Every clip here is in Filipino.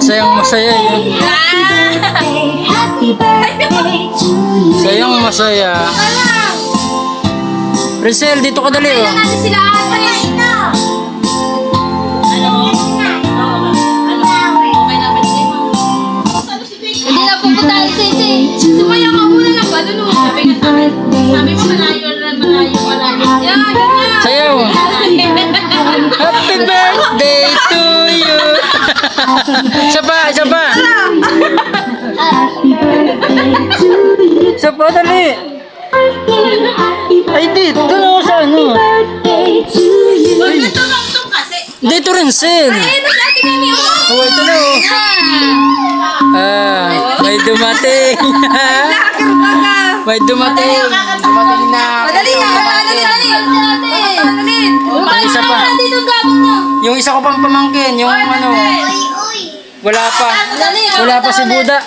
Masayang masaya yun. Sayang masaya. Rizal, dito ka dali oh. Hindi na pupunta si Sisi. Sumaya ka muna lang. Ano no? Sabi mo malayo. Yan, ganyan. Sayaw. Happy birthday to you. Isa pa. Isa pa, dali. Ay, dito ako sa ano. Dito rin, Sil. Oh, ito na oh. May dumating. May dumating. Dumating na. Madali. Yung isa pa. Yung isa ko pang pamangkin, yung ano. Wala pa. Wala pa si Buda.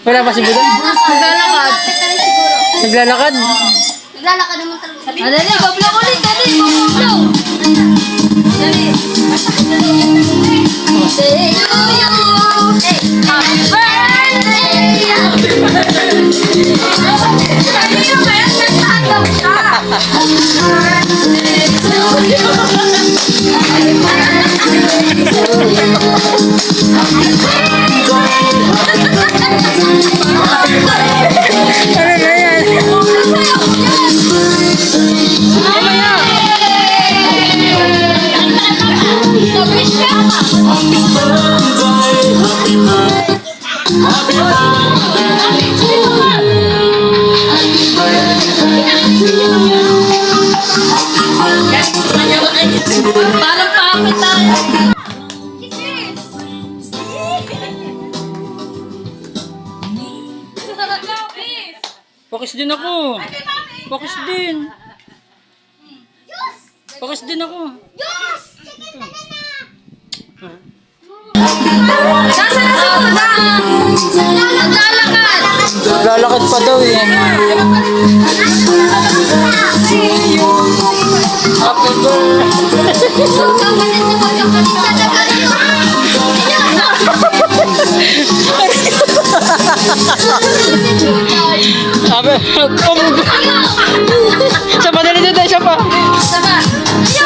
Naglalakad. Naglalakad? Naglalakad naman talaga. Madali, bablo ulit. Dali, bablo. Dali. Say to you. Happy birthday. Happy birthday. Sabi nyo ba yan? Nagtatap ka. Happy birthday to you. Happy birthday to you. Happy birthday. Ano na yan? Parang pakit tayo. Pakis din ako. Pakis din. Pakis din ako. Nasa na si Buda? Naglalakad. Lalakad pa daw eh. Happy birthday. Sabi, siya pa dali dito, siya pa.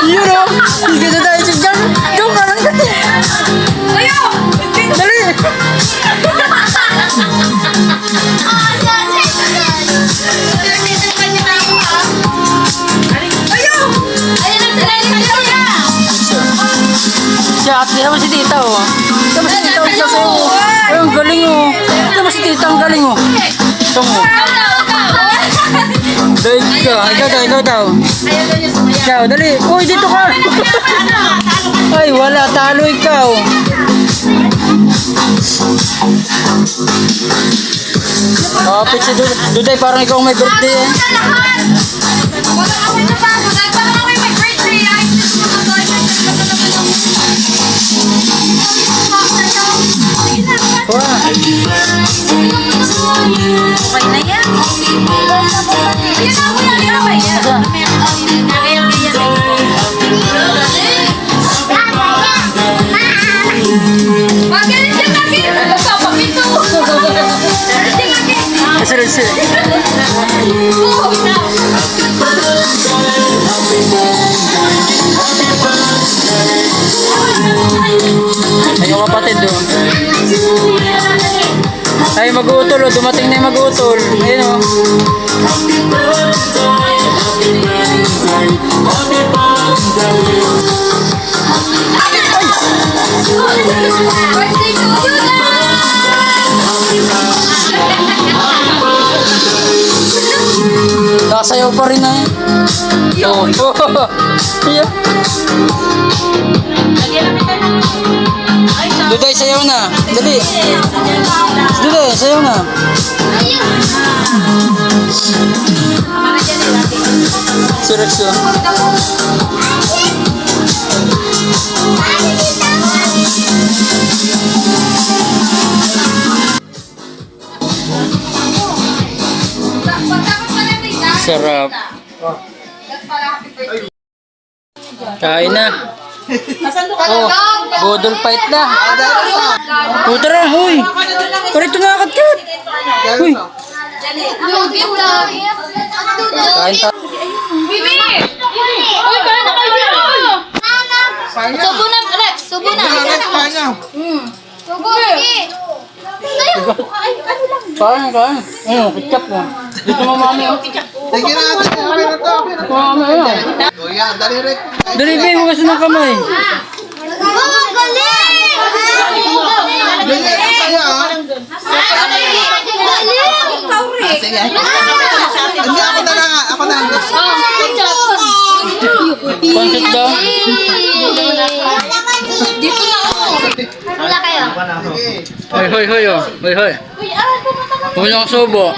Yun o, hindi na tayo siya dyan. Doon ka lang dali. Dali. Siya, at siya si tita o. Siya si tita o, siya sa'yo. Ay, ang galing o. Siya si tita, ang galing o. Ito mo. Ikaw daw. Ikaw, dali. Uy, dito ka. Ay, wala. Talo ikaw. Kapit si Duday. Parang ikaw may birthday eh. Wow. Okay na yan. Ay, yung kapatid doon. Ay, mag-uutol o. Dumating na yung mag-uutol. Ayun o. Nakasayaw pa rin na eh. Oo. Yeah. Duday, sayaw na. Dali. Duday, sayaw na. Si Rex yun. Sarap. Kain na. Oh, budol fight na. O tara, huy. Parito na kakat. Huy. Kain tayo. Bibi! Uy, paano kayo dito? Subo na, Rex. Subo na. Subo, sige. Kain, kain. Ketchup mo. Dito mo mami. Sige na, okay na to. Mami, ayun. Kuya, dali Rick. Dali, babe, hugas ng kamay. Bili na tayo, ah. Sige. Hindi, ako na lang, ako na lang. Pancit daw. Dito na ako. Wala kayo. Hoy, hoy, hoy, oh. Hoy, hoy. Huwag niyong subo.